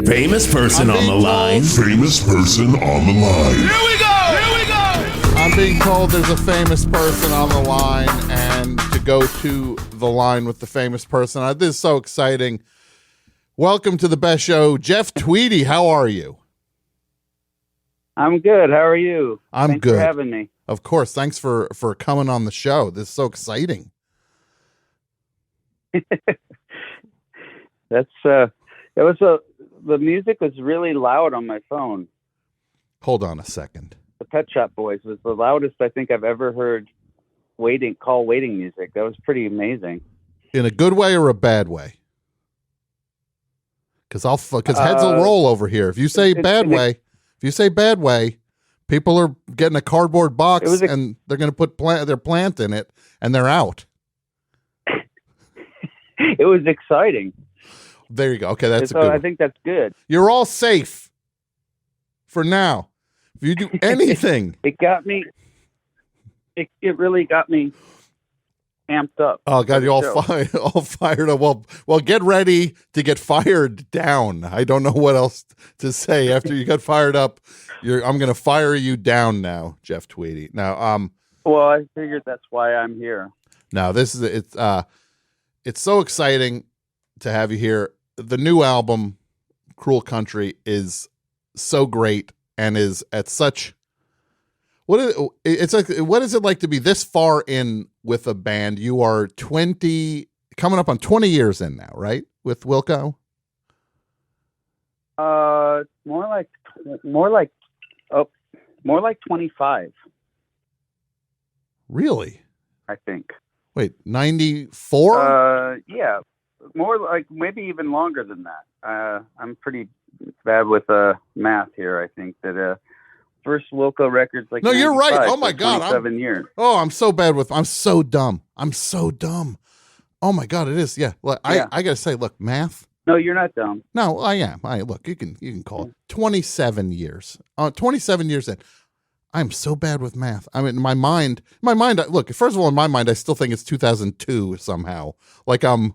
Famous person on the line. Famous person on the line. Here we go! Here we go! I'm being told there's a famous person on the line, and to go to the line with the famous person. This is so exciting. Welcome to the best show. Jeff Tweedy, how are you? I'm good. How are you? Thanks good. For having me. Of course. Thanks for coming on the show. This is so exciting. The music was really loud on my phone. Hold on a second. The Pet Shop Boys was the loudest I think I've ever heard waiting music. That was pretty amazing. In a good way or a bad way? Because heads will roll over here. If you say bad way, people are getting a cardboard box and they're going to put their plant in it, and they're out. It was exciting. There you go. Okay, that's so a good one. I think that's good. You're all safe for now. If you do anything, it got me. It really got me amped up. Oh God, you all fired up. Well, get ready to get fired down. I don't know what else to say after you got fired up. I'm going to fire you down now, Jeff Tweedy. Now, well, I figured that's why I'm here. Now, it's so exciting to have you here. The new album, Cruel Country, is so great and is at such. What is it like to be this far in with a band? You are 20, coming up on 20 years in now, right? With Wilco? More like 25. Really? I think. Wait, 94? Yeah, more like maybe even longer than that. I'm pretty bad with math here. I think that first Wilco records like. No, you're right. Oh my God, 7 years. Oh, I'm so bad with. I'm so dumb. Oh my God, it is. Yeah. Well, yeah. I gotta say, look, math. No, you're not dumb. No, I am. Look, you can call it 27 years. 27 years in. I'm so bad with math. I mean, in my mind, look, first of all, in my mind, I still think it's 2002 somehow. Like I'm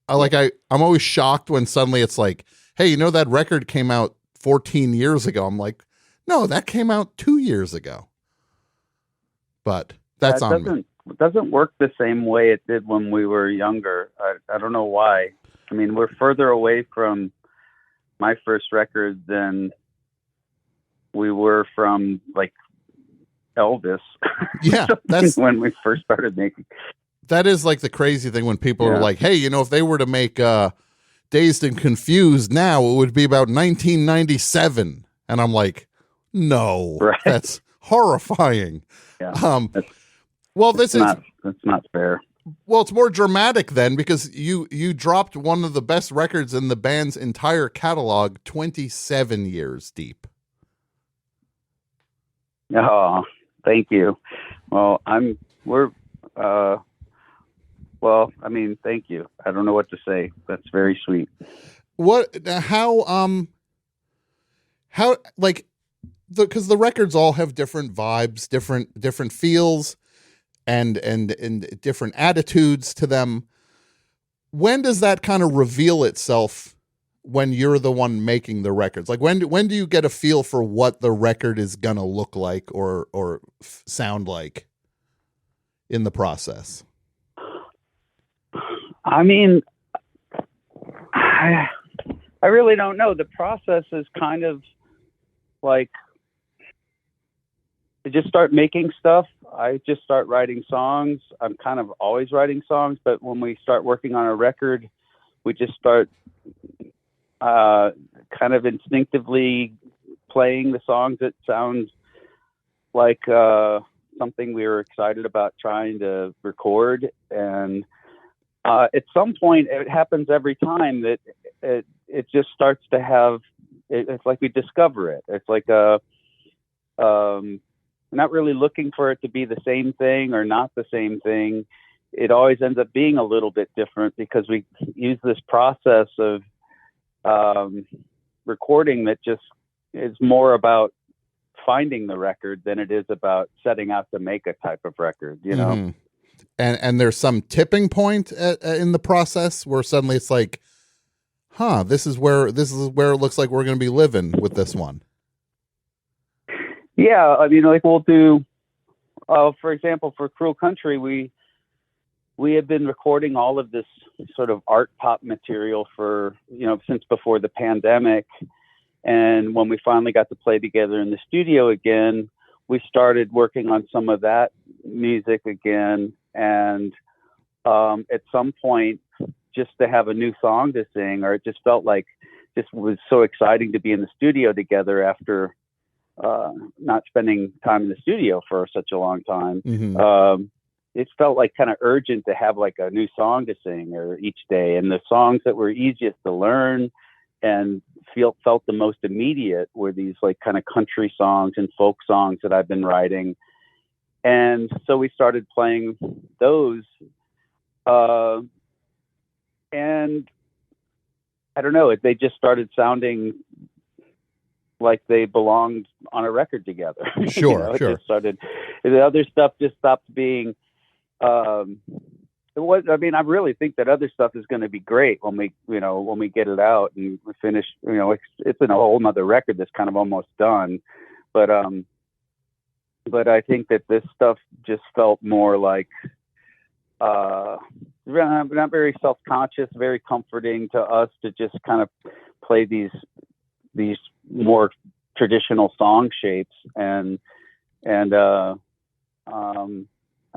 always shocked when suddenly it's like, hey, you know, that record came out 14 years ago. I'm like, no, that came out 2 years ago. But that's on me. It doesn't work the same way it did when we were younger. I don't know why. I mean, we're further away from my first record than we were from like Elvis. Yeah, that's when we first started making. That is like the crazy thing when people are like, hey, you know, if they were to make Dazed and Confused now, it would be about 1997. And I'm no, right. That's horrifying. Yeah. That's not fair. Well, it's more dramatic then because you dropped one of the best records in the band's entire catalog 27 years deep. Oh, thank you. Well, thank you. I don't know what to say. That's very sweet. Because the records all have different vibes, different feels, and different attitudes to them. When does that kind of reveal itself when you're the one making the records? Like when do you get a feel for what the record is going to look like or sound like in the process? I mean, I really don't know. The process is kind of like I just start making stuff. I just start writing songs. I'm kind of always writing songs, but when we start working on a record, we just start kind of instinctively playing the songs that sound like something we were excited about trying to record. And at some point, it happens every time that it just starts to have. It's like we discover it. It's like not really looking for it to be the same thing or not the same thing. It always ends up being a little bit different because we use this process of recording that just is more about finding the record than it is about setting out to make a type of record, you know? Mm-hmm. And there's some tipping point in the process where suddenly it's like, this is where it looks like we're going to be living with this one. Yeah, I mean, like we'll do, for example, for Cruel Country, we had been recording all of this sort of art pop material for, since before the pandemic. And when we finally got to play together in the studio again, we started working on some of that music again. And at some point, just to have a new song to sing, or it just felt like just was so exciting to be in the studio together after not spending time in the studio for such a long time. Mm-hmm. It felt like kind of urgent to have like a new song to sing or each day. And the songs that were easiest to learn and felt the most immediate were these like kind of country songs and folk songs that I've been writing. And so we started playing those. And I don't know, they just started sounding like they belonged on a record together. Sure, sure. It just started, the other stuff just stopped being, I really think that other stuff is going to be great when we get it out and we finish, it's in a whole nother record that's kind of almost done. But I think that this stuff just felt more like, not very self-conscious, very comforting to us to just kind of play these more traditional song shapes and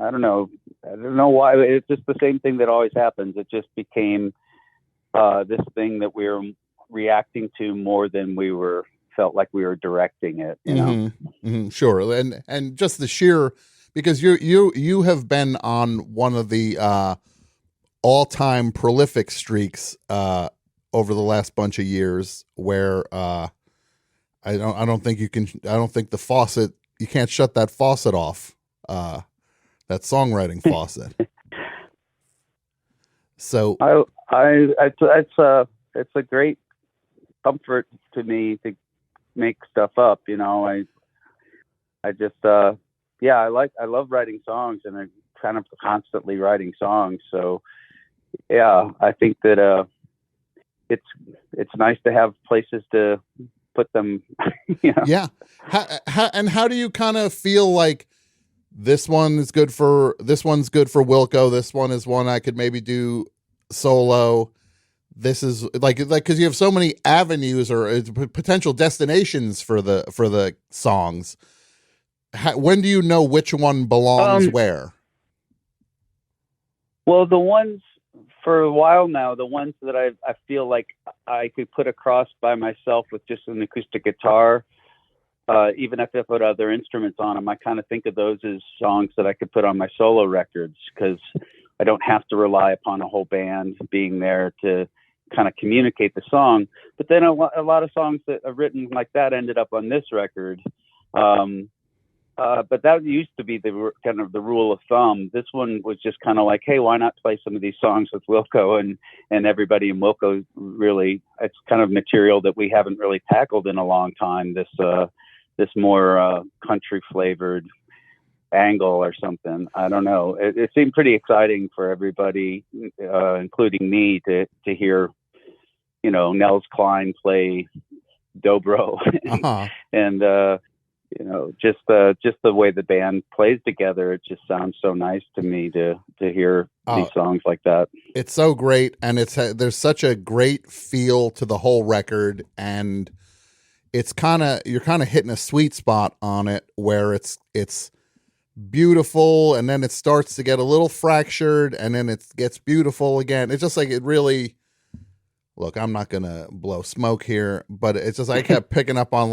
I don't know why. It's just the same thing that always happens. It just became this thing that we were reacting to more than felt like we were directing it. Mm-hmm. Sure, and just the sheer, because you have been on one of the all-time prolific streaks over the last bunch of years, where I don't think you can't shut that faucet off. That songwriting faucet. So it's a great comfort to me to make stuff up. I love writing songs, and I'm kind of constantly writing songs. So yeah, I think that it's nice to have places to put them. Yeah. How do you kind of feel like this one's good for Wilco? This one is one I could maybe do solo. This is like because you have so many avenues or potential destinations for the songs. When do you know which one belongs where? Well, the ones for a while now, the ones that I feel like I could put across by myself with just an acoustic guitar, even if I put other instruments on them, I kind of think of those as songs that I could put on my solo records, because I don't have to rely upon a whole band being there to kind of communicate the song. But then a lot of songs that are written like that ended up on this record. But that used to be the kind of the rule of thumb. This one was just kind of like, hey, why not play some of these songs with Wilco and everybody in Wilco? Really, it's kind of material that we haven't really tackled in a long time. This more country flavored angle or something. I don't know. It seemed pretty exciting for everybody, including me, to hear, Nels Cline play dobro, and just the way the band plays together. It just sounds so nice to me to hear these songs like that. It's so great, and there's such a great feel to the whole record, and it's you're kind of hitting a sweet spot on it where it's beautiful, and then it starts to get a little fractured, and then it gets beautiful again. It's just like it really. Look, I'm not gonna blow smoke here, but it's just I kept picking up on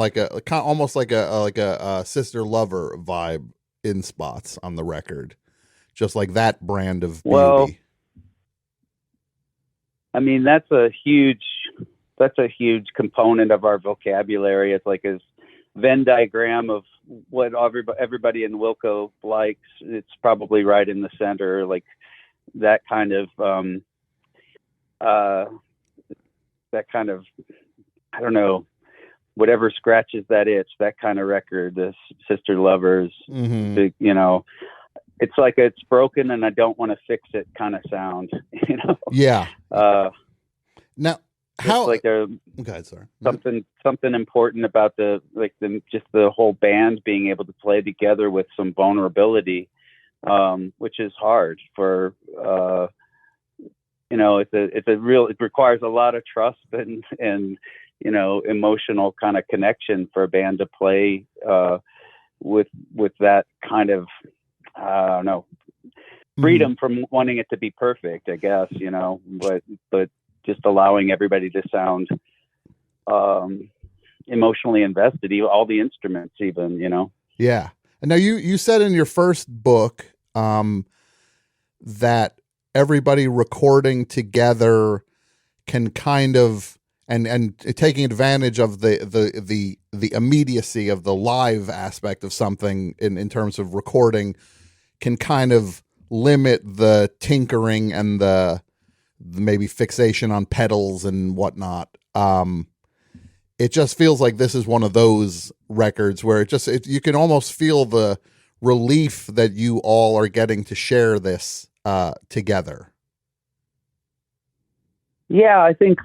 almost like a Sister Lover vibe in spots on the record, just like that brand of beauty. Well, I mean that's a huge component of our vocabulary. It's like a Venn diagram of what everybody in Wilco likes. It's probably right in the center, like that kind of. I don't know, whatever scratches that itch, that kind of record, the Sister Lovers, it's like it's broken and I don't want to fix it kind of sound, Yeah. Now, How? like a Okay, sorry. something important about just the whole band being able to play together with some vulnerability, which is hard for it requires a lot of trust and emotional kind of connection for a band to play with that kind of I don't know, freedom from wanting it to be perfect, I guess, but just allowing everybody to sound emotionally invested, even all the instruments, even, Yeah. And now you said in your first book that everybody recording together can kind of and taking advantage of the immediacy of the live aspect of something in terms of recording can kind of limit the tinkering and the maybe fixation on pedals and whatnot. It just feels like this is one of those records where you can almost feel the relief that you all are getting to share this together. Yeah, I think,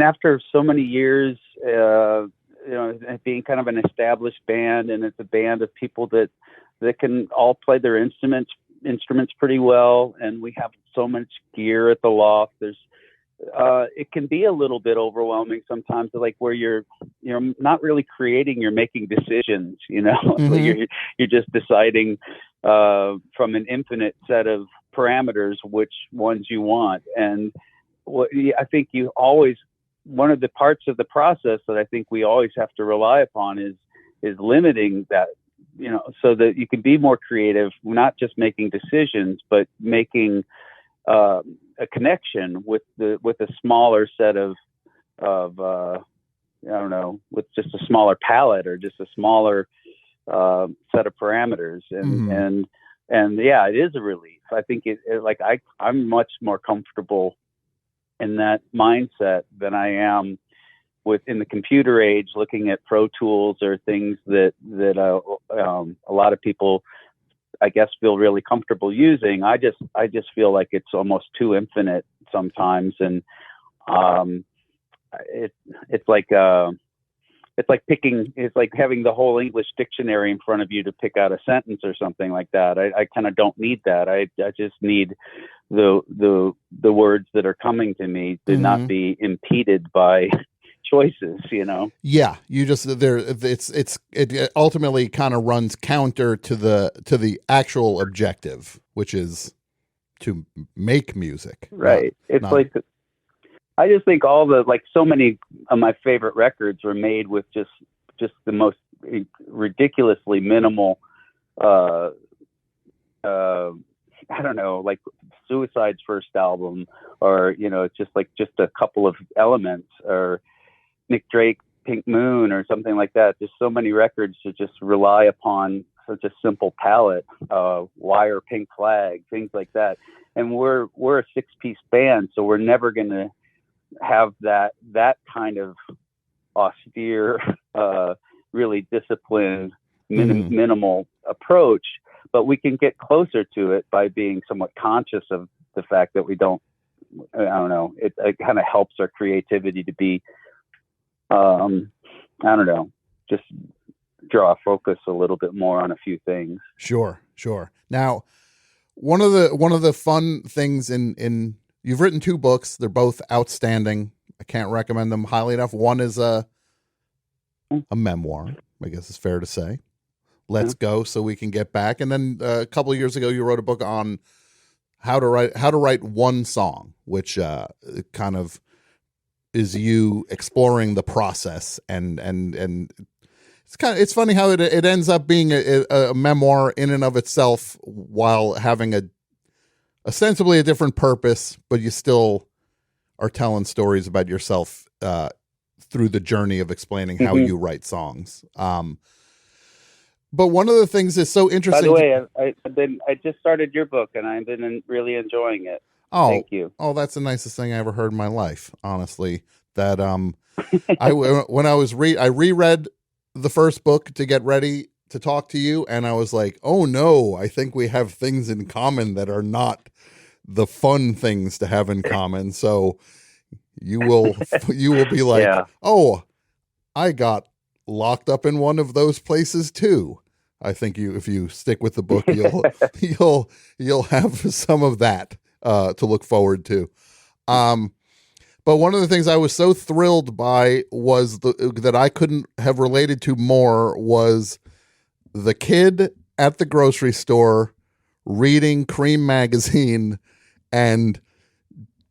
after so many years, being kind of an established band, and it's a band of people that can all play their instruments pretty well, and we have so much gear at the loft. It can be a little bit overwhelming sometimes, like where you're not really creating, you're making decisions, Mm-hmm. you're just deciding from an infinite set of parameters which ones you want. And I think one of the parts of the process that I think we always have to rely upon is limiting that, so that you can be more creative, not just making decisions, but making a connection with a smaller set of I don't know, with just a smaller palette or just a smaller set of parameters. And yeah, it is a relief. I think I'm much more comfortable in that mindset than I am in the computer age, looking at Pro Tools or things that a lot of people, I guess, feel really comfortable using. I just feel like it's almost too infinite sometimes, and it's like having the whole English dictionary in front of you to pick out a sentence or something like that. I kind of don't need that. I just need the words that are coming to me to not be impeded by choices, Yeah, you just it ultimately kind of runs counter to the actual objective, which is to make music. Right. I just think so many of my favorite records were made with just the most ridiculously minimal I don't know, like Suicide's first album, or just a couple of elements, or Nick Drake, Pink Moon, or something like that. There's so many records to just rely upon such a simple palette, Wire, Pink Flag, things like that. And we're a 6-piece band, so we're never going to have that kind of austere, really disciplined, minimal approach. But we can get closer to it by being somewhat conscious of the fact that we don't, I don't know, it kind of helps our creativity to be, I don't know, just draw focus a little bit more on a few things. Sure. Now, one of the fun things in you've written 2 books. They're both outstanding. I can't recommend them highly enough. One is a memoir, I guess it's fair to say. Let's Go So We Can Get Back. And then a couple of years ago, you wrote a book on how to write one song, which kind of is you exploring the process, and it's funny how it ends up being a memoir in and of itself, while having ostensibly a different purpose, but you still are telling stories about yourself through the journey of explaining how you write songs. But one of the things that's so interesting. By the way, I just started your book, and I've been really enjoying it. Oh, thank you. Oh, that's the nicest thing I ever heard in my life. Honestly, that I reread the first book to get ready to talk to you, and I was like, oh no, I think we have things in common that are not the fun things to have in common. So you will be like, Yeah. oh, I got locked up in one of those places too. I think if you stick with the book, you'll have some of that to look forward to. But one of the things I was so thrilled by was that I couldn't have related to more was the kid at the grocery store reading CREEM magazine and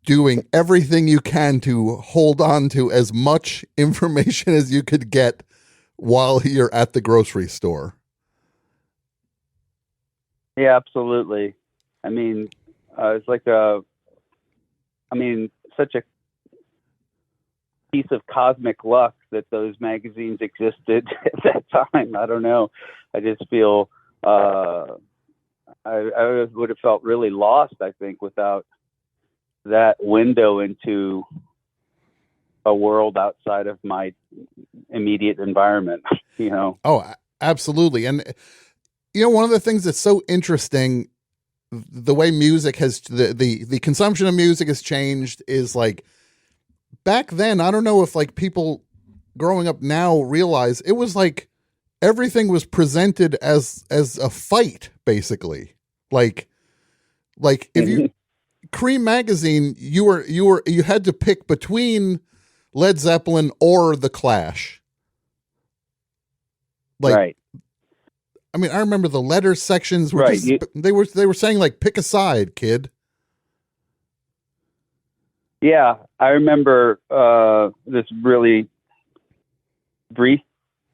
doing everything you can to hold on to as much information as you could get while you're at the grocery store. Yeah, absolutely. I mean, it's like such a piece of cosmic luck that those magazines existed at that time. I don't know. I just feel I would have felt really lost, I think, without that window into a world outside of my immediate environment, you know? Oh, absolutely. And, you know, one of the things that's so interesting, the way music has, the consumption of music has changed is like, back then, I don't know if like people growing up now realize it was like everything was presented as a fight, basically. Like if you CREEM magazine, you had to pick between Led Zeppelin or The Clash. Like, right. I mean, I remember the letter sections were Right. they were saying like, pick a side, kid. Yeah, I remember this really brief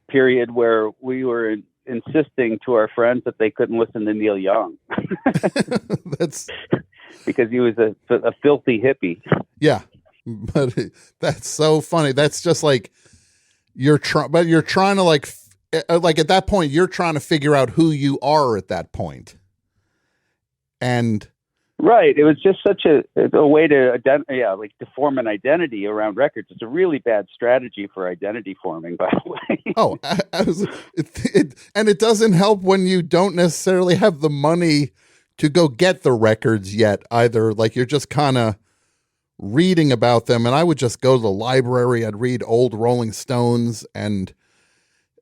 period where we were insisting to our friends that they couldn't listen to Neil Young. That's because he was a filthy hippie. Yeah, but that's so funny. That's just like you're trying to like at that point you're trying to figure out who you are at that point. And right, it was just such a way to to form an identity around records. It's a really bad strategy for identity forming, by the way. Oh, and it doesn't help when you don't necessarily have the money to go get the records yet either. Like you're just kind of reading about them. And I would just go to the library. I'd read old Rolling Stones and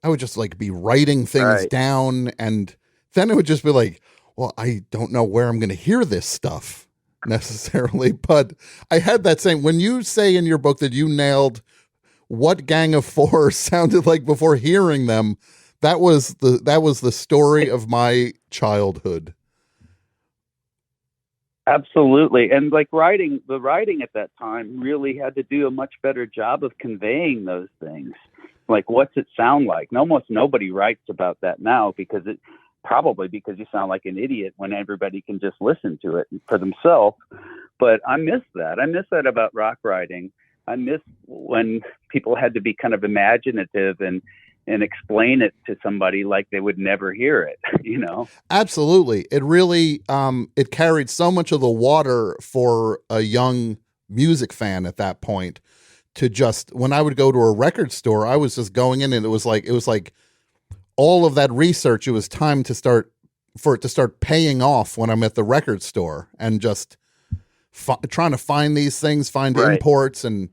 I would just like be writing things down. And then it would just be like, well, I don't know where I'm going to hear this stuff necessarily, but I had that same, when you say in your book that you nailed what Gang of Four sounded like before hearing them, that was the story of my childhood. Absolutely. And like the writing at that time really had to do a much better job of conveying those things. Like, what's it sound like? And almost nobody writes about that now because you sound like an idiot when everybody can just listen to it for themselves. But I miss that. I miss that about rock writing. I miss when people had to be kind of imaginative and explain it to somebody like they would never hear it, you know? Absolutely. It really, it carried so much of the water for a young music fan at that point to just, when I would go to a record store, I was just going in and it was like all of that research, it was time to start paying off when I'm at the record store and just trying to find these things, find imports and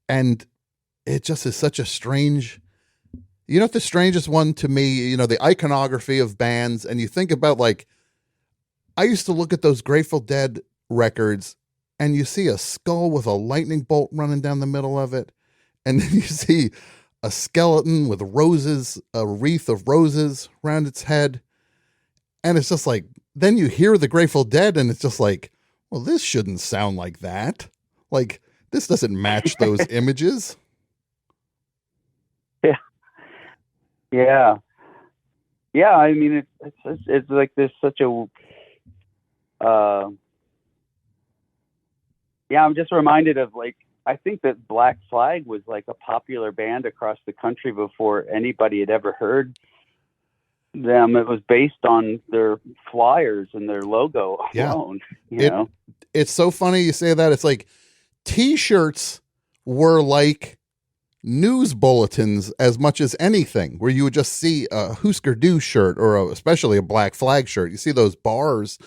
it just is such a strange, you know, the strangest one to me, you know, the iconography of bands. And you think about like, I used to look at those Grateful Dead records and you see a skull with a lightning bolt running down the middle of it. And then you see a skeleton with roses, a wreath of roses around its head. And it's just like, then you hear the Grateful Dead and it's just like, well, this shouldn't sound like that. Like, this doesn't match those images. Yeah. I mean, it's like there's such a, I'm just reminded of like, I think that Black Flag was like a popular band across the country before anybody had ever heard them. It was based on their flyers and their logo alone. You know? It's so funny you say that. It's like T-shirts were like news bulletins as much as anything, where you would just see a Husker Du shirt or especially a Black Flag shirt. You see those bars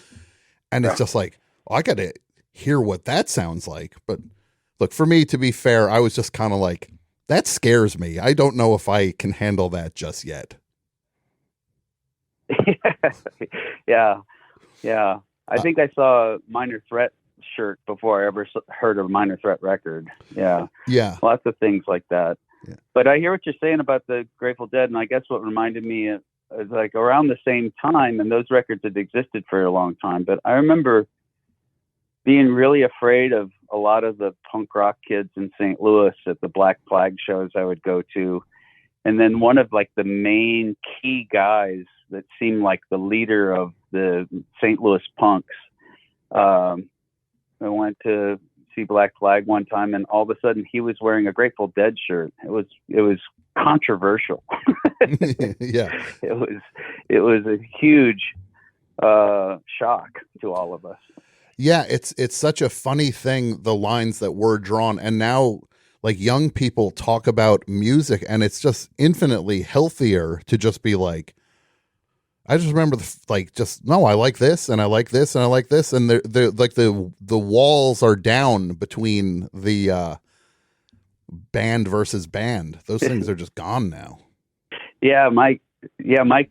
and it's just like, oh, I got to hear what that sounds like. But look, for me, to be fair, I was just kind of like, that scares me. I don't know if I can handle that just yet. Yeah. I think I saw a Minor Threat shirt before I ever heard of a Minor Threat record. Yeah. Lots of things like that. Yeah. But I hear what you're saying about the Grateful Dead, and I guess what reminded me is like around the same time, and those records had existed for a long time, but I remember being really afraid of a lot of the punk rock kids in St. Louis at the Black Flag shows I would go to. And then one of like the main key guys that seemed like the leader of the St. Louis punks, I went to see Black Flag one time, and all of a sudden he was wearing a Grateful Dead shirt. It was controversial. Yeah. It was a huge shock to all of us. Yeah, it's such a funny thing, the lines that were drawn, and now like young people talk about music, and it's just infinitely healthier to just be like, I just remember I like this and I like this and I like this, and they're like the walls are down between the band versus band. Those things are just gone now. Yeah, my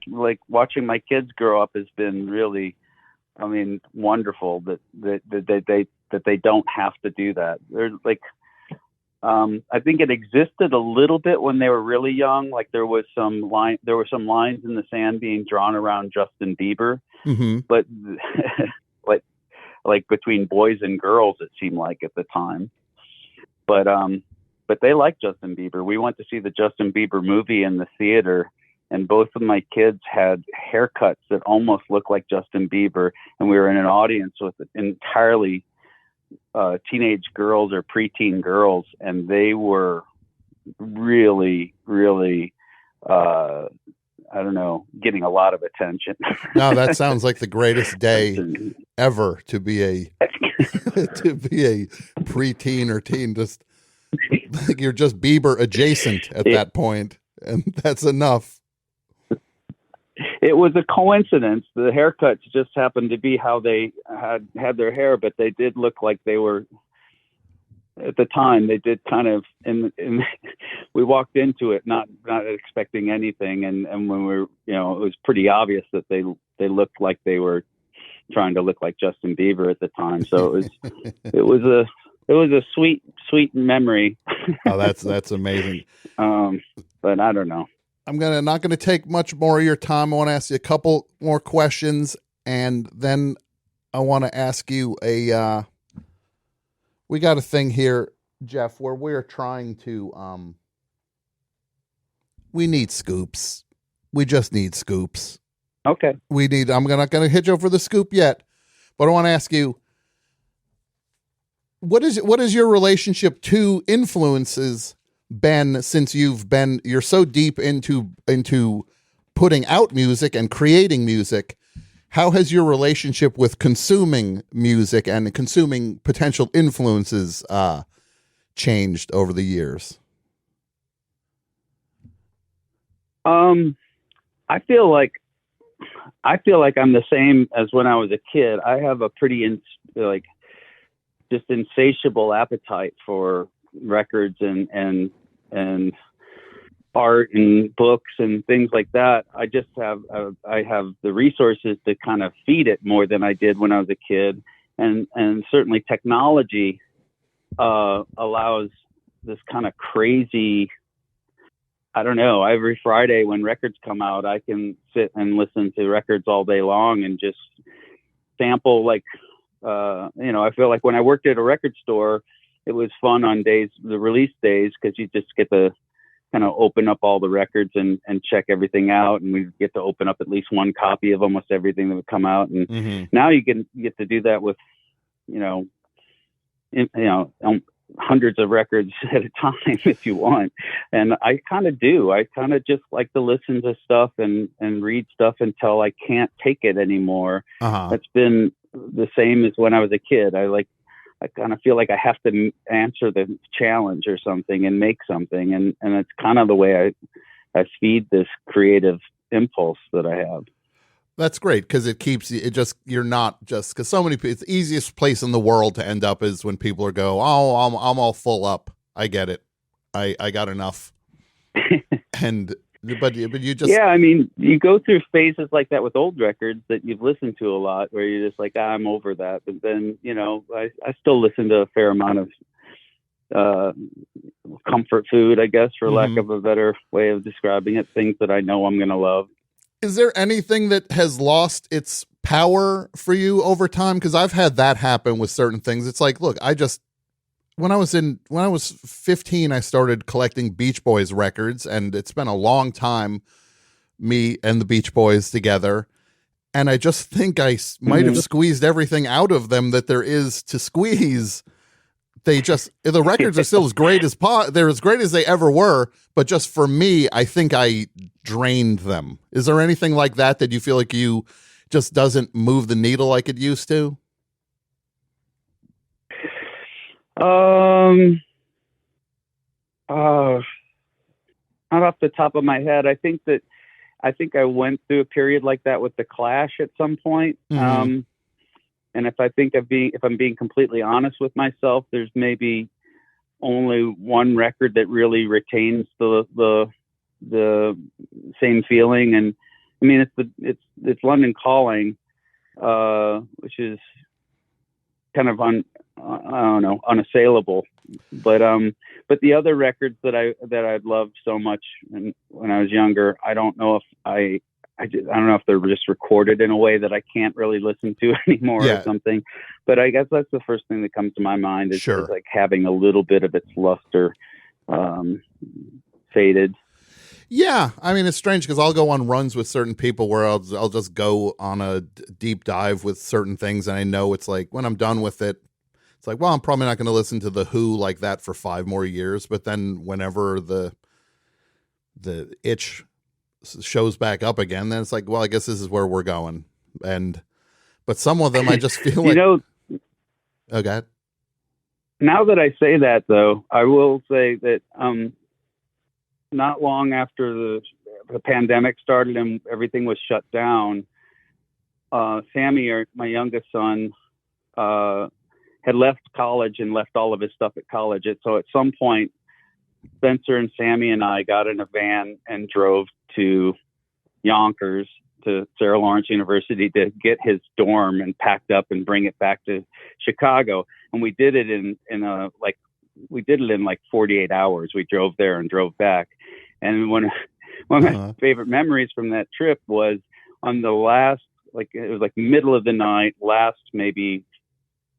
like watching my kids grow up has been really, I mean, wonderful that they don't have to do that. They're like, I think it existed a little bit when they were really young. Like there were some lines in the sand being drawn around Justin Bieber, Mm-hmm. but like between boys and girls, it seemed like at the time. But they liked Justin Bieber. We went to see the Justin Bieber movie in the theater, and both of my kids had haircuts that almost looked like Justin Bieber. And we were in an audience with entirely teenage girls or preteen girls, and they were really, really, I don't know, getting a lot of attention. No, that sounds like the greatest day ever to be a preteen or teen. Just like you're just Bieber adjacent at that point, and that's enough. It was a coincidence. The haircuts just happened to be how they had their hair, but they did look like they were, at the time, they did kind of, and we walked into it not expecting anything. And when we were, it was pretty obvious that they looked like they were trying to look like Justin Bieber at the time. So it was a sweet memory. Oh, that's amazing. But I don't know. I'm not gonna take much more of your time. I want to ask you a couple more questions, and then I want to ask you we got a thing here, Jeff, where we're trying to we need scoops. We just need scoops. Okay. I'm not gonna hit you over the scoop yet, but I want to ask you, what is your relationship to influences been since you're so deep into putting out music and creating music? How has your relationship with consuming music and consuming potential influences changed over the years? I feel like I'm the same as when I was a kid. I have a pretty just insatiable appetite for records and art and books and things like that. I just have the resources to kind of feed it more than I did when I was a kid, and certainly technology allows this kind of crazy, I don't know, every Friday when records come out, I can sit and listen to records all day long and just sample I feel like when I worked at a record store, it was fun on the release days, because you just get to kind of open up all the records and check everything out. And we get to open up at least one copy of almost everything that would come out. And now you get to do that with, hundreds of records at a time if you want. And I kind of do. I kind of just like to listen to stuff and read stuff until I can't take it anymore. That's been the same as when I was a kid. I kind of feel like I have to answer the challenge or something and make something. And it's kind of the way I feed this creative impulse that I have. That's great because it keeps you. It just you're not just because so many people. It's the easiest place in the world to end up is when people are go, oh, I'm all full up. I get it. I got enough. And but you just yeah. I mean, you go through phases like that with old records that you've listened to a lot, where you're just like, I'm over that. But then I still listen to a fair amount of comfort food, I guess, for lack of a better way of describing it. Things that I know I'm going to love. Is there anything that has lost its power for you over time? Because I've had that happen with certain things. It's like, look, when I was 15, I started collecting Beach Boys records, and it's been a long time, me and the Beach Boys together. And I just think I might have squeezed everything out of them that there is to squeeze. The records are still as great as they're as great as they ever were, but just for me, I think I drained them. Is there anything like that you feel like you just doesn't move the needle like it used to? Not off the top of my head. I think I went through a period like that with the Clash at some point. And if I'm being completely honest with myself, there's maybe only one record that really retains the same feeling. And I mean, it's London Calling, which is kind of unassailable. But the other records that I loved so much when I was younger, I don't know if they're just recorded in a way that I can't really listen to anymore or something. But I guess that's the first thing that comes to my mind is like having a little bit of its luster faded. Yeah. I mean, it's strange because I'll go on runs with certain people where I'll just go on a deep dive with certain things. And I know it's like when I'm done with it, it's like, well, I'm probably not going to listen to The Who like that for 5 more years. But then whenever the itch shows back up again, then it's like, well, I guess this is where we're going. But some of them I just feel like okay. Now that I say that, though, I will say that not long after the pandemic started and everything was shut down, Sammy, my youngest son, had left college and left all of his stuff at college. So at some point, Spencer and Sammy and I got in a van and drove to Yonkers to Sarah Lawrence University to get his dorm and packed up and bring it back to Chicago. And we did it in like 48 hours. We drove there and drove back. And one of my favorite memories from that trip was on the last, it was like middle of the night, last maybe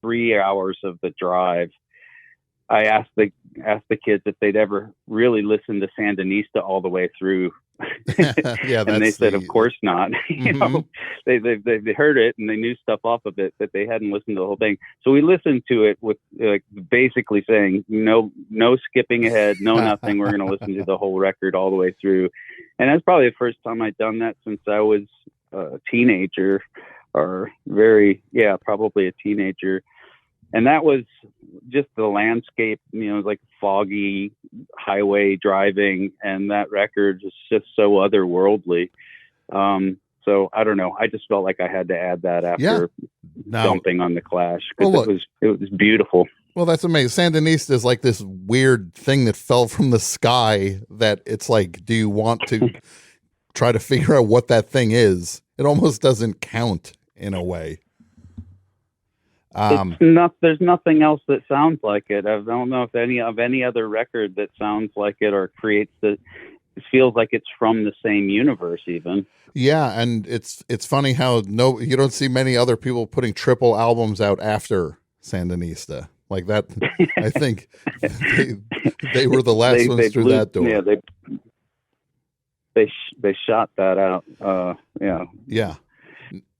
3 hours of the drive. I asked the kids if they'd ever really listened to Sandinista all the way through. And they said, of course not. You know, they heard it and they knew stuff off of it, but they hadn't listened to the whole thing. So we listened to it with basically saying, no skipping ahead, no nothing. We're going to listen to the whole record all the way through. And that's probably the first time I'd done that since I was a teenager, or probably a teenager. And that was just the landscape, it was like foggy highway driving, and that record is just so otherworldly. So I don't know. I just felt like I had to add that after dumping on the Clash, because it was beautiful. Well, that's amazing. Sandinista is like this weird thing that fell from the sky that it's like, do you want to try to figure out what that thing is? It almost doesn't count in a way. There's nothing else that sounds like it. I don't know if any other record that sounds like it or it feels like it's from the same universe even. Yeah, and it's funny how you don't see many other people putting triple albums out after Sandinista like that. I think they were the last ones through that door. Yeah, they shot that out. Yeah.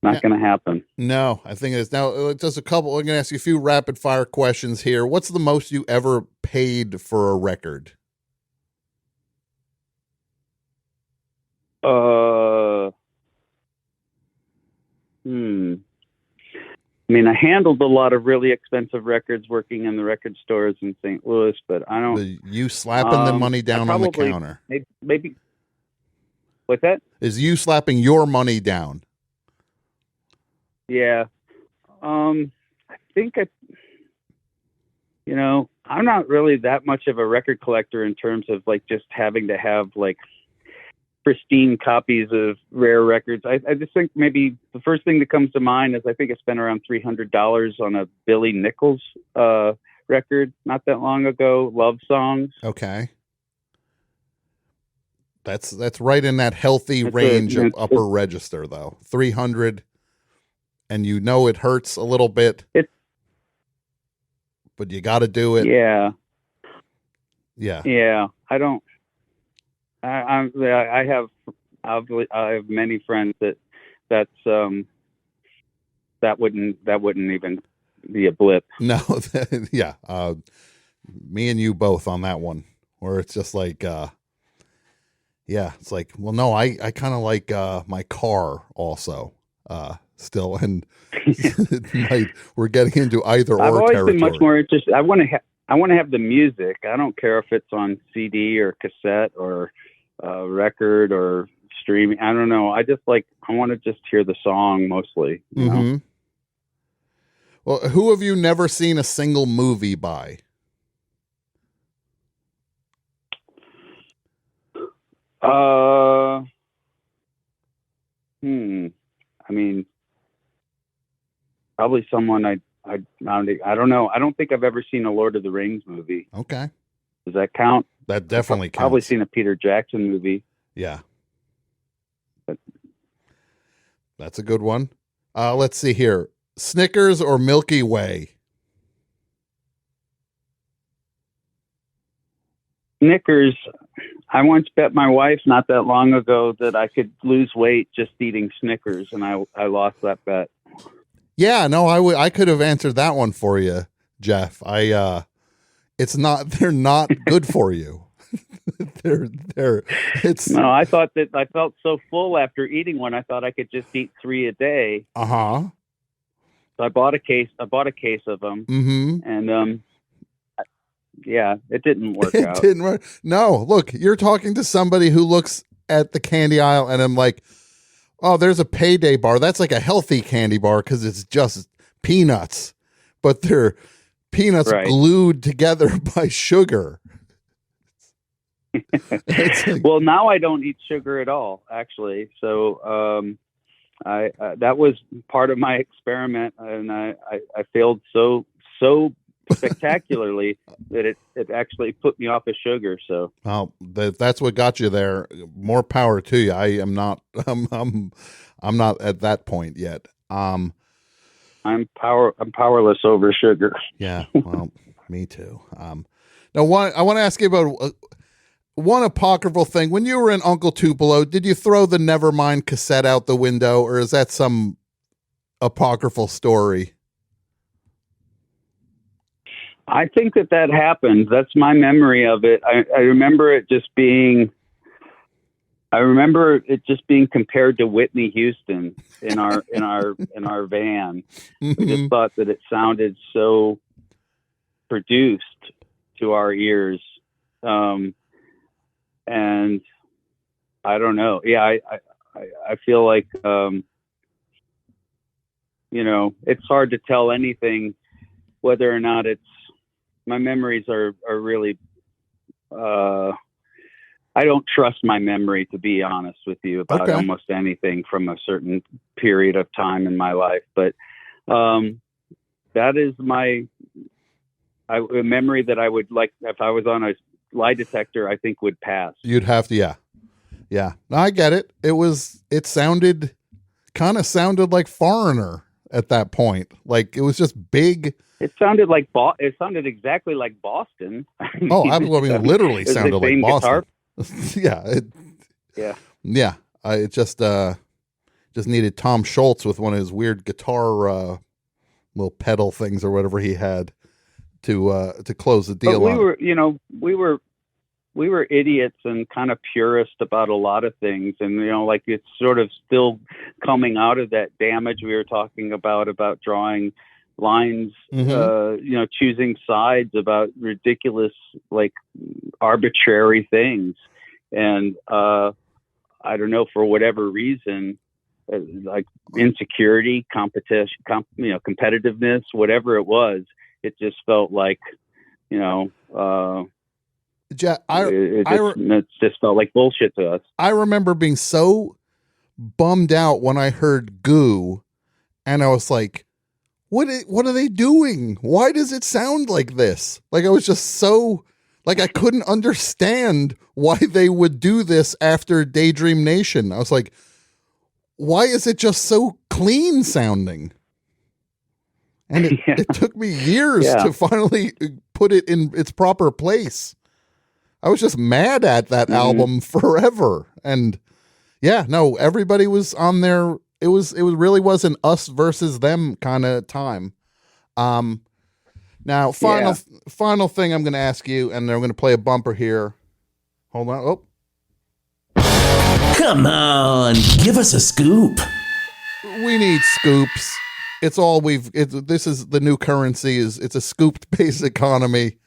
Not going to happen. No, I think it is. Now, just a couple. I'm going to ask you a few rapid fire questions here. What's the most you ever paid for a record? I mean, I handled a lot of really expensive records working in the record stores in St. Louis, but I don't. You slapping the money down on the counter? Maybe. What's that? Is you slapping your money down? Yeah. I think I'm not really that much of a record collector in terms of like just having to have like pristine copies of rare records. I just think maybe the first thing that comes to mind is I think I spent around $300 on a Billy Nichols record not that long ago, Love Songs. Okay. That's right in that healthy range of upper register, though. 300, and it hurts a little bit, but you got to do it. Yeah. I don't. I have many friends that wouldn't even be a blip. No, yeah. Me and you both on that one, where it's just like, it's like, well, no, I kind of like my car also still, and we're getting into either I've or always territory. been much more interested. I want to have the music. I don't care if it's on CD or cassette or record or streaming. I don't know. I want to just hear the song mostly. You know? Well, who have you never seen a single movie by? I mean, probably someone I don't know. I don't think I've ever seen a Lord of the Rings movie. Okay. Does that count? That definitely counts. Probably seen a Peter Jackson movie. Yeah. That's a good one. Let's see here. Snickers or Milky Way? Snickers. I once bet my wife not that long ago that I could lose weight just eating Snickers, and I lost that bet. Yeah, no, I could have answered that one for you, Jeff. They're not good for you. No, I thought that I felt so full after eating one. I thought I could just eat 3 a day. Uh-huh. So I bought a case of them. Mm-hmm. And it didn't work out. It didn't work. No, look, you're talking to somebody who looks at the candy aisle and I'm like, oh, there's a Payday bar. That's like a healthy candy bar because it's just peanuts, but they're peanuts glued together by sugar. Well, now I don't eat sugar at all, actually. So I that was part of my experiment, and I failed so spectacularly that it actually put me off of sugar. So that's what got you there. More power to you. I am not. I'm not at that point yet. I'm powerless over sugar. Yeah. Well, me too. Now, I want to ask you about one apocryphal thing. When you were in Uncle Tupelo, did you throw the Nevermind cassette out the window, or is that some apocryphal story? I think that happened. That's my memory of it. I remember it just being. I remember it just being compared to Whitney Houston in our van. Mm-hmm. I just thought that it sounded so produced to our ears, and I don't know. Yeah, I feel like it's hard to tell anything whether or not it's. My memories are really. I don't trust my memory, to be honest with you, about almost anything from a certain period of time in my life. But that is a memory that I would like, if I was on a lie detector, I think would pass. You'd have to, yeah. Yeah. No, I get it. It sounded like Foreigner at that point. Like it was just big. It sounded exactly like Boston. Oh, I mean, literally sounded like Boston. Yeah. It just needed Tom Schultz with one of his weird guitar little pedal things or whatever he had to close the deal. But we were idiots and kind of purist about a lot of things, and like it's sort of still coming out of that damage we were talking about drawing lines, choosing sides about ridiculous, like arbitrary things. And I don't know, for whatever reason, like insecurity, competition, competitiveness, whatever it was. It just felt like, it just felt like bullshit to us. I remember being so bummed out when I heard Goo, and I was like, what are they doing? Why does it sound like this? Like, I was just so, like, I couldn't understand why they would do this after Daydream Nation. I was like, why is it just so clean sounding? And it took me years to finally put it in its proper place. I was just mad at that album forever. And yeah, no, everybody was on there. It really was an us versus them kind of time. Now, final thing I'm going to ask you, and I'm going to play a bumper here. Hold on. Oh, Come on, give us a scoop. we need scoops. It's all this is the new currency. It's a scooped based economy.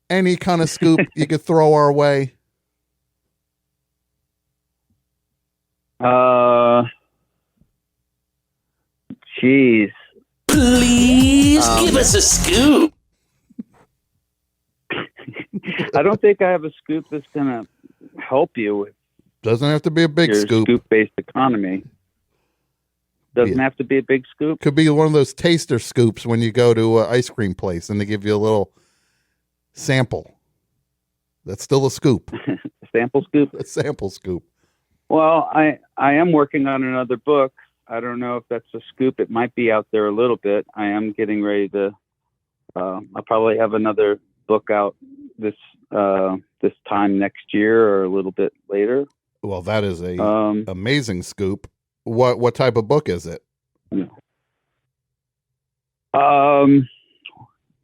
Any kind of scoop you could throw our way. Jeez. Please give us a scoop. I don't think I have a scoop that's going to help you with Doesn't have to be a big your scoop. scoop-based economy. Doesn't have to be a big scoop. Could be one of those taster scoops when you go to an ice cream place and they give you a little sample. That's still a scoop. Sample scoop? A sample scoop. Well, I am working on another book. I don't know if that's a scoop. It might be out there a little bit. I am getting ready to. I'll probably have another book out this time next year or a little bit later. Well, that is a amazing scoop. What type of book is it?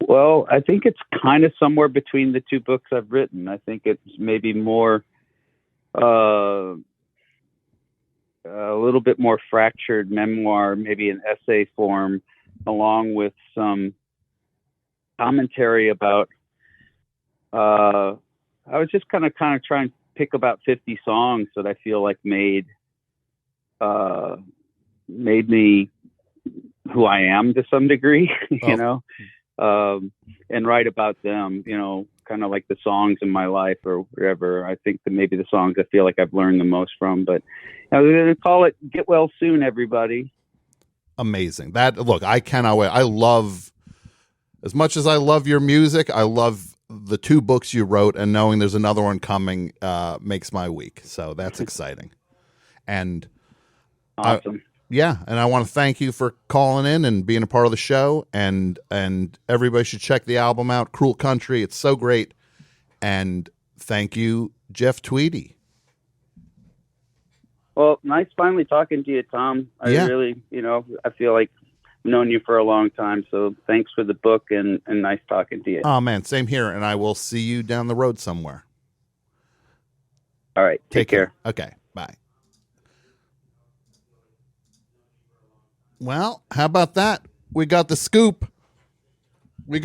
Well, I think it's kind of somewhere between the two books I've written. I think it's maybe more a little bit more fractured memoir, maybe an essay form, along with some commentary about. I was just kind of trying to pick about 50 songs that I feel like made me who I am to some degree, and write about them, kind of like the songs in my life or whatever. I think that maybe the songs I feel like I've learned the most from, but we're going to call it Get Well Soon, everybody. Amazing. Look, I cannot wait. As much as I love your music, I love the two books you wrote, and knowing there's another one coming makes my week. So that's exciting. And awesome. And I want to thank you for calling in and being a part of the show. And everybody should check the album out, Cruel Country. It's so great. And thank you, Jeff Tweedy. Well, nice finally talking to you, Tom. I really, I feel like I've known you for a long time. So thanks for the book and nice talking to you. Oh, man, same here. And I will see you down the road somewhere. All right. Take care. Okay. Bye. Well, how about that? We got the scoop.